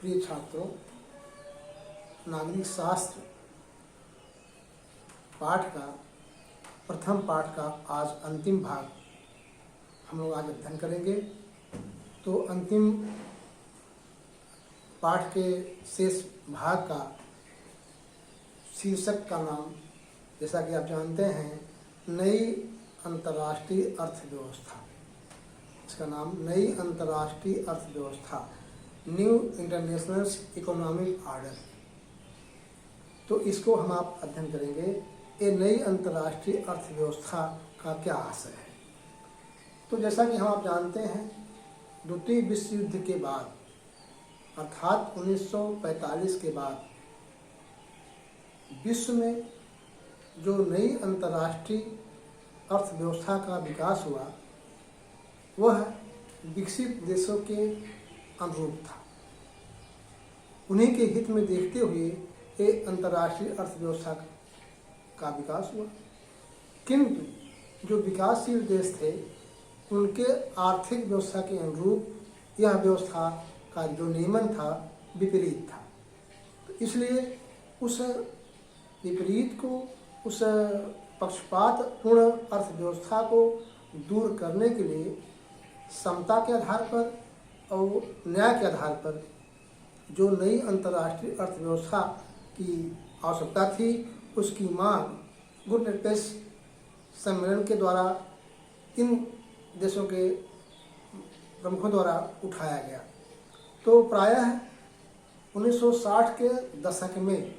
प्रिय छात्रों, नागरिक शास्त्र पाठ का प्रथम पाठ का आज अंतिम भाग हम लोग आज अध्ययन करेंगे। तो अंतिम पाठ के शेष भाग का शीर्षक का नाम, जैसा कि आप जानते हैं, नई अंतर्राष्ट्रीय अर्थव्यवस्था। इसका नाम नई अंतर्राष्ट्रीय अर्थव्यवस्था, न्यू इंटरनेशनल इकोनॉमिक ऑर्डर। तो इसको हम आप अध्ययन करेंगे। ये नई अंतर्राष्ट्रीय अर्थव्यवस्था का क्या आशय है। तो जैसा कि हम आप जानते हैं, द्वितीय विश्व युद्ध के बाद अर्थात 1945 के बाद विश्व में जो नई अंतर्राष्ट्रीय अर्थव्यवस्था का विकास हुआ वह विकसित देशों के अनुरूप था। उन्हीं के हित में देखते हुए ये अंतर्राष्ट्रीय अर्थव्यवस्था का विकास हुआ। किंतु जो विकासशील देश थे उनके आर्थिक व्यवस्था के अनुरूप यह व्यवस्था का जो नियमन था विपरीत था। तो इसलिए उस विपरीत को, उस पक्षपातपूर्ण अर्थव्यवस्था को दूर करने के लिए समता के आधार पर और न्याय के आधार पर जो नई अंतर्राष्ट्रीय अर्थव्यवस्था की आवश्यकता थी, उसकी मांग गुटनिरपेक्ष सम्मेलन के द्वारा इन देशों के प्रमुखों द्वारा उठाया गया। तो प्रायः 1960 के दशक में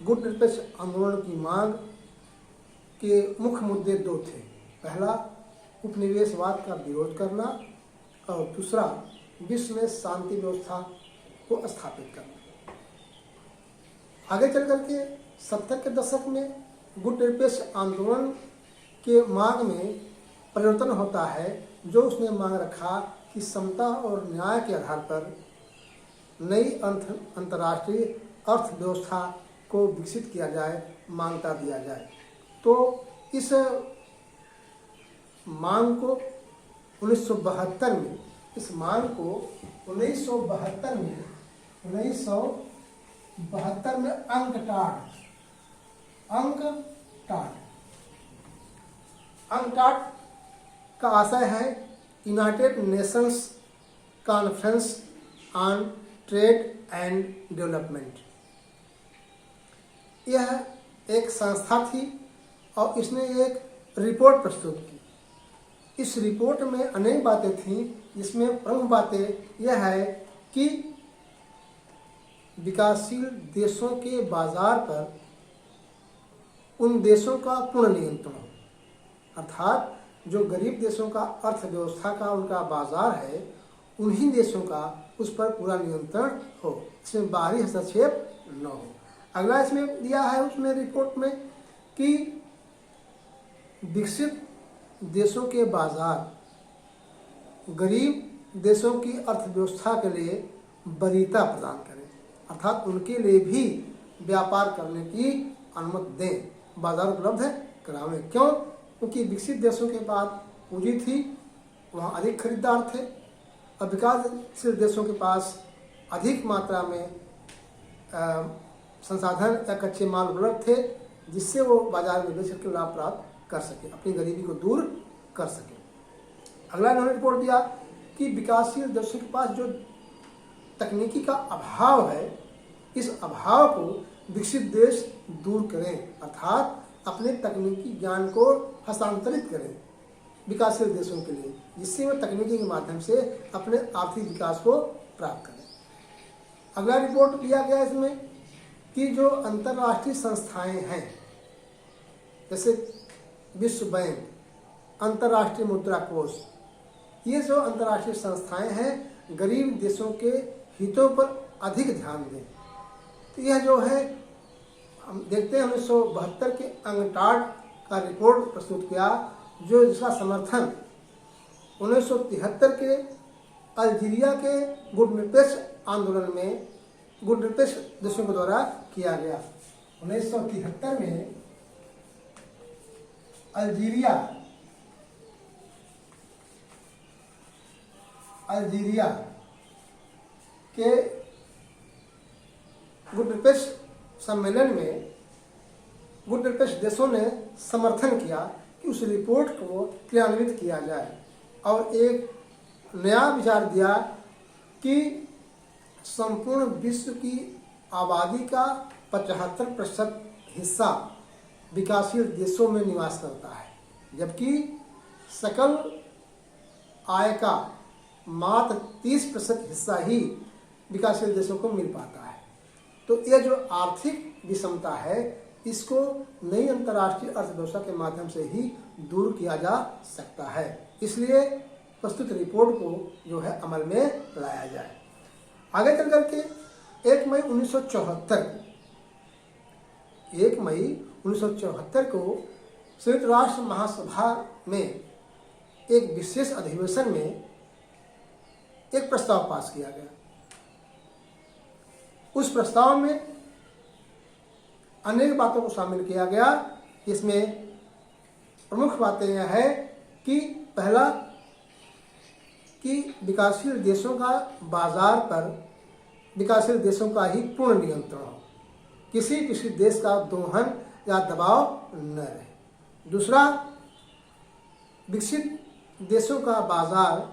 गुटनिरपेक्ष आंदोलन की मांग के मुख्य मुद्दे दो थे। पहला, उपनिवेशवाद का विरोध करना और दूसरा, विश्व में शांति व्यवस्था को स्थापित करना। आगे चल करके 70 के दशक में गुटनिरपेक्ष आंदोलन के मांग में परिवर्तन होता है, जो उसने मांग रखा कि समता और न्याय के आधार पर नई अंतर्राष्ट्रीय अर्थव्यवस्था को विकसित किया जाए, मान्यता दिया जाए। तो इस मांग को 1972 में, इस मांग को 1972 में अंकटाड का आशय है United Nations conference on trade and development. यह एक संस्था थी और इसने एक रिपोर्ट प्रस्तुत की। इस रिपोर्ट में अनेक बातें थीं, जिसमें प्रमुख बातें यह है कि विकासशील देशों के बाजार पर उन देशों का पूर्ण नियंत्रण हो, अर्थात जो गरीब देशों का अर्थव्यवस्था का उनका बाजार है, उन्हीं देशों का उस पर पूरा नियंत्रण हो, इसमें बाहरी हस्तक्षेप न हो। अगला इसमें दिया है उसमें रिपोर्ट में कि विकसित देशों के बाजार गरीब देशों की अर्थव्यवस्था के लिए वरीयता प्रदान करें, अर्थात उनके लिए भी व्यापार करने की अनुमति दें, बाजार उपलब्ध करावें। क्यों? क्योंकि विकसित देशों के पास पूंजी थी, वहाँ अधिक खरीदार थे, और विकासशील देशों के पास अधिक मात्रा में संसाधन या कच्चे माल उपलब्ध थे, जिससे वो बाजार में बेच करके लाभ प्राप्त कर सके, अपनी गरीबी को दूर कर सके। अगला इन्होंने रिपोर्ट दिया कि विकासशील देशों के पास जो तकनीकी का अभाव है, इस अभाव को विकसित देश दूर करें, अर्थात अपने तकनीकी ज्ञान को हस्तांतरित करें विकासशील देशों के लिए, जिससे वह तकनीकी के माध्यम से अपने आर्थिक विकास को प्राप्त करें। अगला रिपोर्ट दिया गया इसमें कि जो अंतर्राष्ट्रीय संस्थाएं हैं, जैसे विश्व बैंक, अंतर्राष्ट्रीय मुद्रा कोष, ये जो अंतर्राष्ट्रीय संस्थाएं हैं, गरीब देशों के हितों पर अधिक ध्यान दें। तो यह जो है, हम देखते हैं 1972 के अंकटाड का रिपोर्ट प्रस्तुत किया, जो जिसका समर्थन 1973 के अल्जीरिया के गुटनिरपेक्ष आंदोलन में गुटनिरपेक्ष देशों के द्वारा किया गया। 1973 में अल्जीरिया के बुडापेस्ट सम्मेलन में बुडापेस्ट देशों ने समर्थन किया कि उस रिपोर्ट को क्रियान्वित किया जाए और एक नया विचार दिया कि संपूर्ण विश्व की आबादी का 75% हिस्सा विकासशील देशों में निवास करता है, जबकि सकल आय का मात्र 30% हिस्सा ही विकासशील देशों को मिल पाता है। तो यह जो आर्थिक विषमता है, इसको नई अंतर्राष्ट्रीय अर्थव्यवस्था के माध्यम से ही दूर किया जा सकता है। इसलिए प्रस्तुत रिपोर्ट को जो है अमल में लाया जाए। आगे चल करके 1 मई 1974 को संयुक्त राष्ट्र महासभा में एक विशेष अधिवेशन में एक प्रस्ताव पास किया गया। उस प्रस्ताव में अनेक बातों को शामिल किया गया। इसमें प्रमुख बातें यह है कि पहला कि विकासशील देशों का बाजार पर विकासशील देशों का ही पूर्ण नियंत्रण हो, किसी देश का दोहन या दबाव न रहे। दूसरा, विकसित देशों का बाजार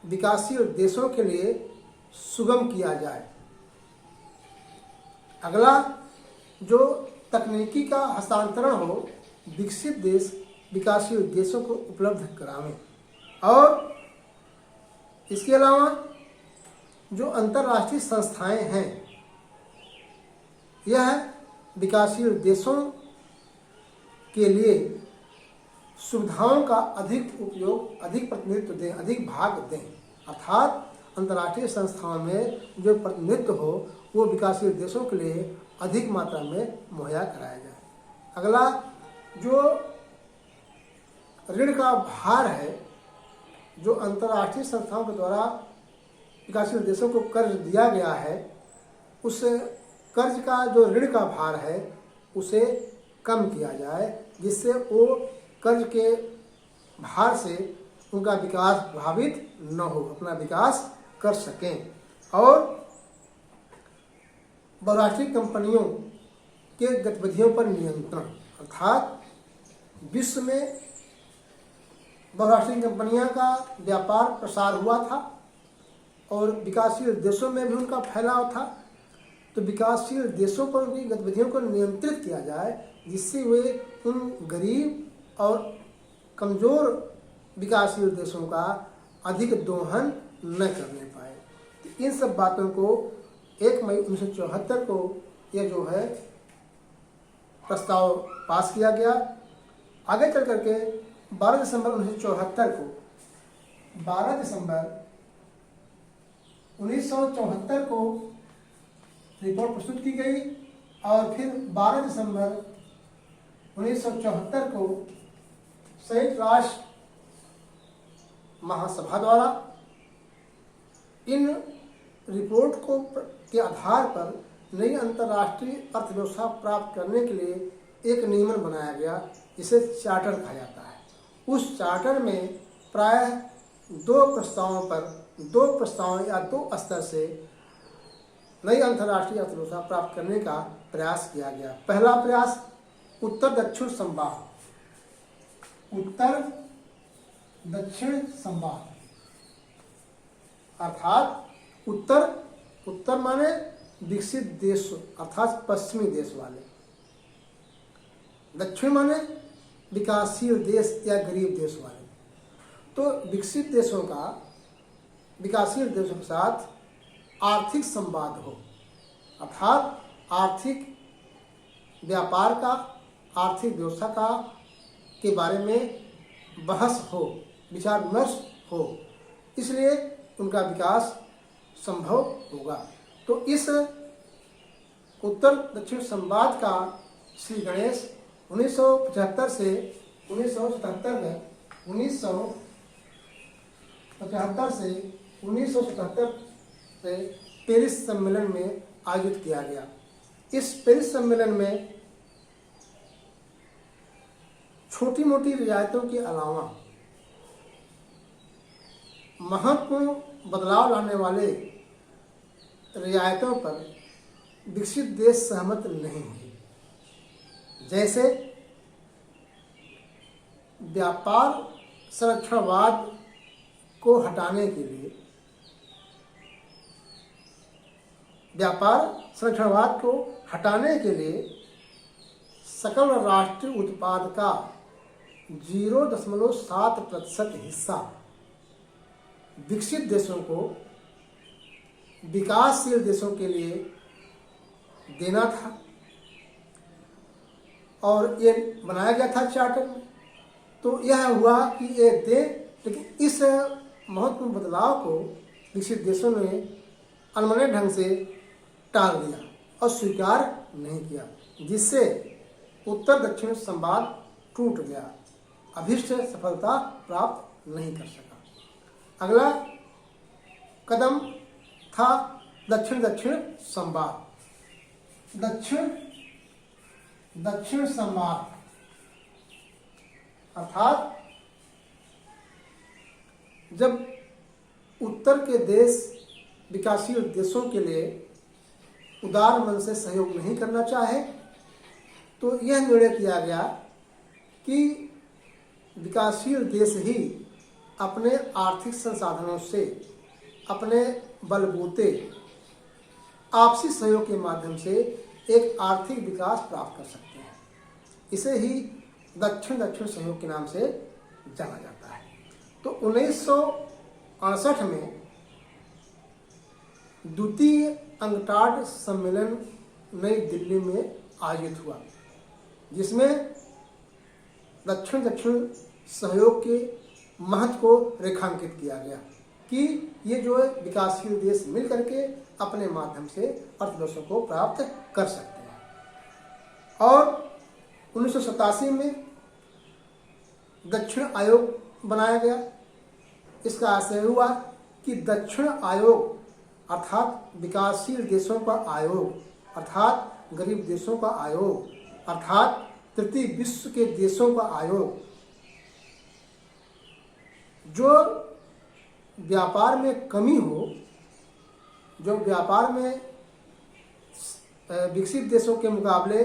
विकासशील देशों के लिए सुगम किया जाए। अगला, जो तकनीकी का हस्तांतरण हो विकसित देश विकासशील देशों को उपलब्ध करावें। और इसके अलावा जो अंतर्राष्ट्रीय संस्थाएं हैं, यह विकासशील देशों के लिए सुविधाओं का अधिक उपयोग, अधिक प्रतिनिधित्व दें, अधिक भाग दें। अर्थात अंतर्राष्ट्रीय संस्थाओं में जो प्रतिनिधित्व हो वो विकासशील देशों के लिए अधिक मात्रा में मुहैया कराया जाए। अगला, जो ऋण का भार है, जो अंतर्राष्ट्रीय संस्थाओं के द्वारा विकासशील देशों को कर्ज दिया गया है, उस कर्ज का जो ऋण का भार है उसे कम किया जाए, जिससे वो कर्ज के भार से उनका विकास प्रभावित न हो, अपना विकास कर सकें। और बहुराष्ट्रीय कंपनियों के गतिविधियों पर नियंत्रण, अर्थात विश्व में बहुराष्ट्रीय कंपनियां का व्यापार प्रसार हुआ था और विकासशील देशों में भी उनका फैलाव था। तो विकासशील देशों पर उनकी गतिविधियों को नियंत्रित किया जाए, जिससे वे उन गरीब और कमज़ोर विकासशील देशों का अधिक दोहन न करने पाए। तो इन सब बातों को 1 मई 1974 को यह जो है प्रस्ताव पास किया गया। आगे चल करके 12 दिसंबर 1974 को रिपोर्ट प्रस्तुत की गई और फिर 12 दिसंबर 1974 को संयुक्त राष्ट्र महासभा द्वारा इन रिपोर्ट को के आधार पर नई अंतर्राष्ट्रीय अर्थव्यवस्था प्राप्त करने के लिए एक नियमन बनाया गया, जिसे चार्टर कहा जाता है। उस चार्टर में प्रायः दो प्रस्तावों या दो स्तर से नई अंतर्राष्ट्रीय अर्थव्यवस्था प्राप्त करने का प्रयास किया गया। पहला प्रयास उत्तर दक्षिण संवाद, अर्थात उत्तर माने विकसित देश अर्थात पश्चिमी देश वाले, दक्षिण माने विकासशील देश या गरीब देश वाले। तो विकसित देशों का विकासशील देशों के साथ आर्थिक संवाद हो, अर्थात आर्थिक व्यापार का, आर्थिक व्यवस्था का के बारे में बहस हो, विचार विमर्श हो, इसलिए उनका विकास संभव होगा। तो इस उत्तर दक्षिण संवाद का श्री गणेश 1975 से 1977 से पेरिस सम्मेलन में आयोजित किया गया। इस पेरिस सम्मेलन में छोटी मोटी रियायतों के अलावा महत्वपूर्ण बदलाव लाने वाले रियायतों पर विकसित देश सहमत नहीं हुए। जैसे व्यापार संरक्षणवाद को हटाने के लिए, सकल राष्ट्रीय उत्पाद का 0.7% हिस्सा विकसित देशों को विकासशील देशों के लिए देना था, और ये बनाया गया था चार्टर में। तो यह हुआ कि ये दे, लेकिन इस महत्वपूर्ण बदलाव को विकसित देशों ने अनमने ढंग से टाल दिया और स्वीकार नहीं किया, जिससे उत्तर दक्षिण संवाद टूट गया, अभीष्ट सफलता प्राप्त नहीं कर सका। अगला कदम था दक्षिण दक्षिण संवाद। दक्षिण संवाद अर्थात जब उत्तर के देश विकासशील देशों के लिए उदार मन से सहयोग नहीं करना चाहे, तो यह निर्णय किया गया कि विकासशील देश ही अपने आर्थिक संसाधनों से, अपने बलबूते आपसी सहयोग के माध्यम से एक आर्थिक विकास प्राप्त कर सकते हैं। इसे ही दक्षिण दक्षिण सहयोग के नाम से जाना जाता है। तो 1968 में द्वितीय अंकटाड सम्मेलन नई दिल्ली में आयोजित हुआ, जिसमें दक्षिण दक्षिण सहयोग के महत्व को रेखांकित किया गया कि ये जो है विकासशील देश मिल करके अपने माध्यम से अर्थव्यवस्था को प्राप्त कर सकते हैं। और 1987 में दक्षिण आयोग बनाया गया। इसका आशय हुआ कि दक्षिण आयोग अर्थात विकासशील देशों का आयोग, अर्थात गरीब देशों का आयोग, अर्थात तृतीय विश्व के देशों का आयोग, जो व्यापार में कमी हो, जो व्यापार में विकसित देशों के मुकाबले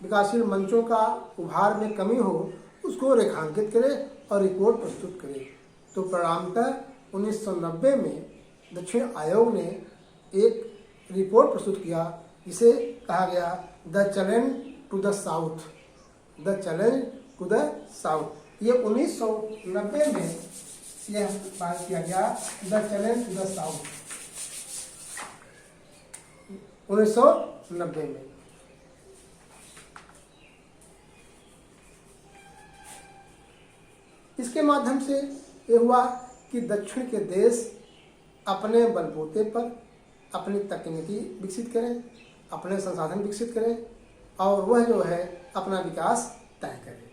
विकासशील मंचों का उभार में कमी हो, उसको रेखांकित करे और रिपोर्ट प्रस्तुत करे। तो परिणामतः 1990 में दक्षिण आयोग ने एक रिपोर्ट प्रस्तुत किया, जिसे कहा गया the challenge to the South. The challenge to the South, ये 1990 में यह पास किया गया, the challenge to the South, 1990 में। इसके माध्यम से ये हुआ कि दक्षिण के देश अपने बलबूते पर अपनी तकनीकी विकसित करें, अपने संसाधन विकसित करें और वह जो है अपना विकास तय करे।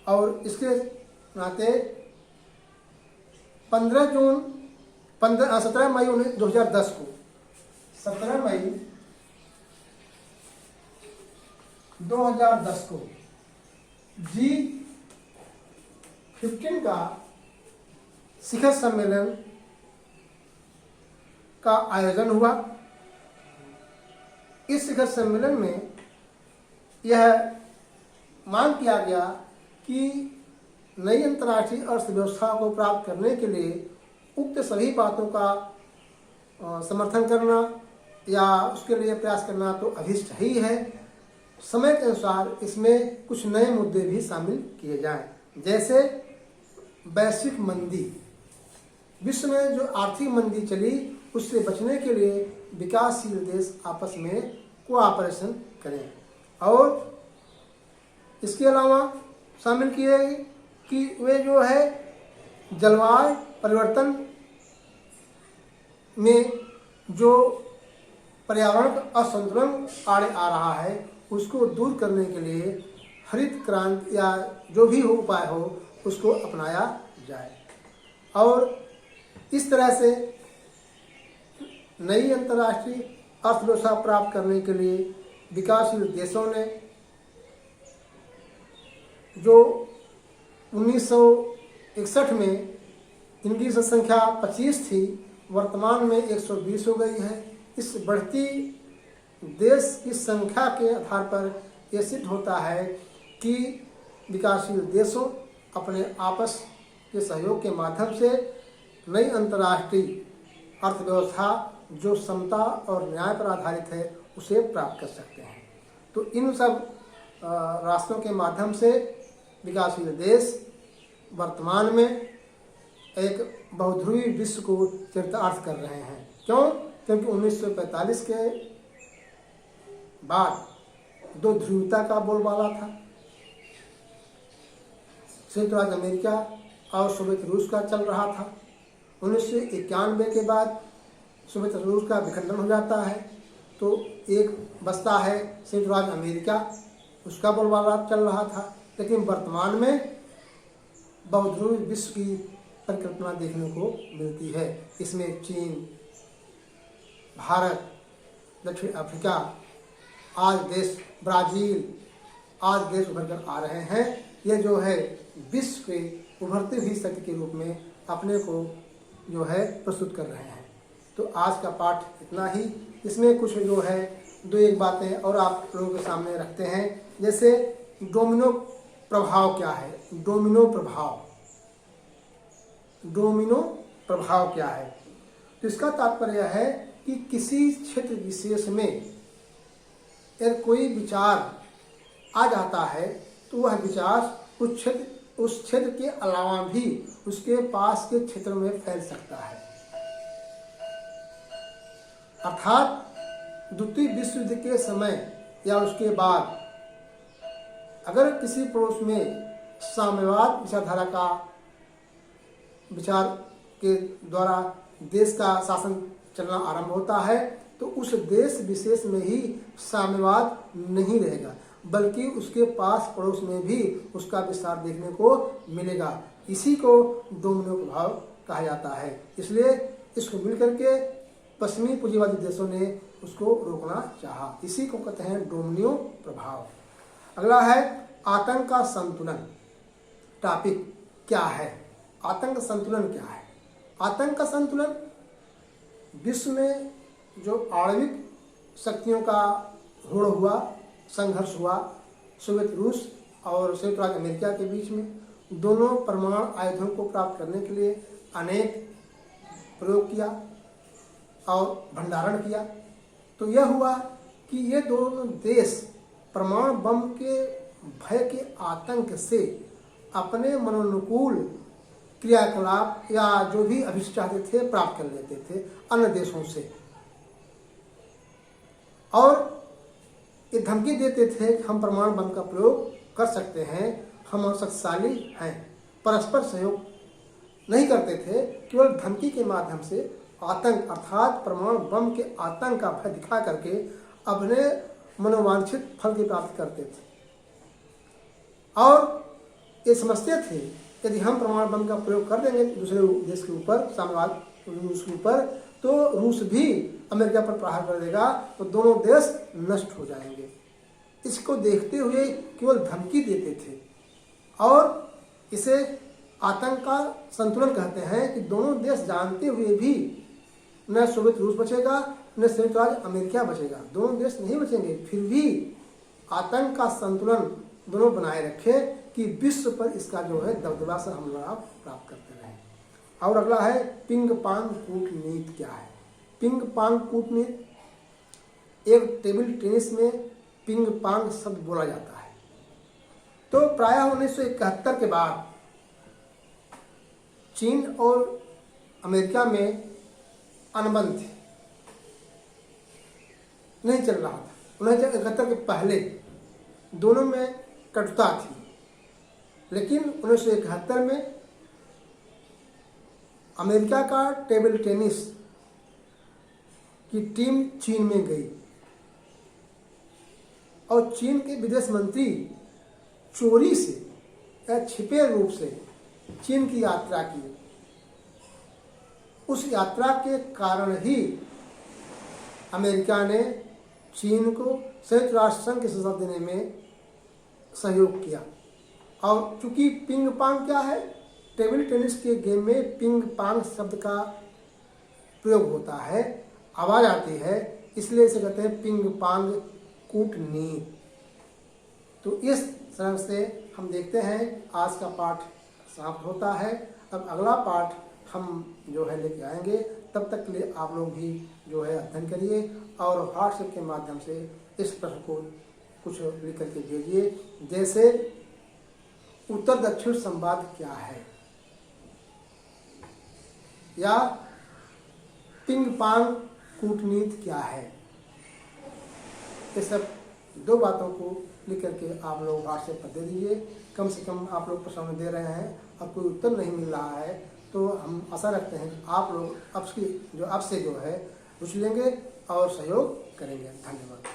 और इसके नाते 17 मई 2010 को 17 मई 2010 को G15 का शिखर सम्मेलन का आयोजन हुआ। इस शिखर सम्मेलन में यह मांग किया गया कि नई अंतर्राष्ट्रीय अर्थव्यवस्था को प्राप्त करने के लिए उक्त सभी बातों का समर्थन करना या उसके लिए प्रयास करना तो अभीष्ट ही है। समय के अनुसार इसमें कुछ नए मुद्दे भी शामिल किए जाएं, जैसे वैश्विक मंदी, विश्व में जो आर्थिक मंदी चली उससे बचने के लिए विकासशील देश आपस में कोऑपरेशन करें। और इसके अलावा शामिल किए कि वे जो है जलवायु परिवर्तन में जो पर्यावरण असंतुलन आड़े आ रहा है उसको दूर करने के लिए हरित क्रांति या जो भी हो उपाय हो उसको अपनाया जाए। और इस तरह से नई अंतर्राष्ट्रीय अर्थव्यवस्था प्राप्त करने के लिए विकासशील देशों ने जो 1961 में इनकी जनसंख्या 25 थी, वर्तमान में 120 हो गई है। इस बढ़ती देश की संख्या के आधार पर यह सिद्ध होता है कि विकासशील देशों अपने आपस के सहयोग के माध्यम से नई अंतर्राष्ट्रीय अर्थव्यवस्था जो समता और न्याय पर आधारित है उसे प्राप्त कर सकते हैं। तो इन सब रास्तों के माध्यम से विकासशील देश वर्तमान में एक बहुध्रुवीय विश्व को चरितार्थ कर रहे हैं। क्यों? क्योंकि 1945 के बाद दो ध्रुवीयता का बोलबाला था। संयुक्त राज्य अमेरिका और सोवियत रूस का चल रहा था। 1991 के बाद सोवियत रूस का विखंडन हो जाता है तो एक बसता है संयुक्त राज्य अमेरिका, उसका बोलबाला चल रहा था। लेकिन वर्तमान में बहुध्रुवीय विश्व की परिकल्पना देखने को मिलती है। इसमें चीन, भारत, दक्षिण अफ्रीका, आज देश ब्राज़ील, आज देश उभर कर आ रहे हैं। ये जो है विश्व के उभरती हुई शक्ति के रूप में अपने को जो है प्रस्तुत कर रहे हैं। तो आज का पाठ इतना ही। इसमें कुछ जो है दो एक बातें और आप लोगों के सामने रखते हैं। जैसे डोमिनो प्रभाव क्या है? डोमिनो प्रभाव क्या है? तो इसका तात्पर्य यह है कि किसी क्षेत्र विशेष में यदि कोई विचार आ जाता है तो वह विचार उस क्षेत्र के अलावा भी उसके पास के क्षेत्रों में फैल सकता है। अर्थात द्वितीय विश्व युद्ध के समय या उसके बाद अगर किसी पड़ोस में साम्यवाद विचारधारा का विचार के द्वारा देश का शासन चलना आरंभ होता है तो उस देश विशेष में ही साम्यवाद नहीं रहेगा, बल्कि उसके पास पड़ोस में भी उसका विस्तार देखने को मिलेगा। इसी को डोमिनो प्रभाव कहा जाता है। इसलिए इसको मिलकर के पश्चिमी पूंजीवादी देशों ने उसको रोकना चाहा। इसी को कहते हैं डोमिनो प्रभाव। अगला है आतंक का संतुलन। टॉपिक क्या है? आतंक संतुलन क्या है? आतंक का संतुलन विश्व में जो आणविक शक्तियों का होड़ हुआ, संघर्ष हुआ, सोवियत रूस और संयुक्त राज्य अमेरिका के बीच में, दोनों परमाणु आयुधों को प्राप्त करने के लिए अनेक प्रयोग किया और भंडारण किया। तो यह हुआ कि ये दोनों देश परमाणु बम के भय के आतंक से अपने मनोनुकूल क्रियाकलाप या जो भी अभिष्ट चाहते थे प्राप्त कर लेते थे अन्य देशों से, और ये धमकी देते थे कि हम परमाणु बम का प्रयोग कर सकते हैं, हम शक्तिशाली हैं। परस्पर सहयोग नहीं करते थे, केवल धमकी के माध्यम से आतंक अर्थात परमाणु बम के आतंक का भय दिखा करके अपने मनोवांछित फल की प्राप्ति करते थे। और ये समझते थे यदि हम परमाणु बम का प्रयोग कर देंगे दूसरे देश के ऊपर, साम्यवाद रूस के ऊपर, तो रूस भी अमेरिका पर प्रहार कर देगा, तो दोनों देश नष्ट हो जाएंगे। इसको देखते हुए केवल धमकी देते थे और इसे आतंक का संतुलन कहते हैं कि दोनों देश जानते हुए भी न सोवियत रूस बचेगा न संयुक्त राज्य अमेरिका बचेगा, दोनों देश नहीं बचेंगे, फिर भी आतंक का संतुलन दोनों बनाए रखे कि विश्व पर इसका जो है दबदबा से हम लाभ प्राप्त करते रहें। और अगला है पिंग पांग कूटनीति क्या है? पिंग पांग कूटनीति, एक टेबल टेनिस में पिंग पांग शब्द बोला जाता है। तो प्रायः 1971 के बाद चीन और अमेरिका में अनबन थी, नहीं चल रहा था। 1971 के पहले दोनों में कटुता थी, लेकिन 1971 में अमेरिका का टेबल टेनिस की टीम चीन में गई और चीन के विदेश मंत्री चोरी से या छिपे रूप से चीन की यात्रा की। उस यात्रा के कारण ही अमेरिका ने चीन को संयुक्त राष्ट्र संघ की सदस्य देने में सहयोग किया। और चूंकि पिंग पांग क्या है, टेबल टेनिस के गेम में पिंग पांग शब्द का प्रयोग होता है, आवाज़ आती है, इसलिए इसे कहते हैं पिंग पांग कूटनीति। तो इस तरह से हम देखते हैं आज का पाठ समाप्त होता है। अब अगला पाठ हम जो है लेके आएंगे, तब तक के लिए आप लोग भी जो है अध्ययन करिए और व्हाट्सएप के माध्यम से इस प्रश्न को कुछ लिख करके भेजिए, जैसे उत्तर दक्षिण संवाद क्या है, या पिंग पांग कूटनीति क्या है। ये सब दो बातों को लिख करके आप लोग व्हाट्सएप पर दे दीजिए। कम से कम आप लोग प्रश्न दे रहे हैं और कोई उत्तर नहीं मिल रहा है, तो हम आशा रखते हैं कि आप लोग आपसे जो है रुचि लेंगे और सहयोग करेंगे। धन्यवाद।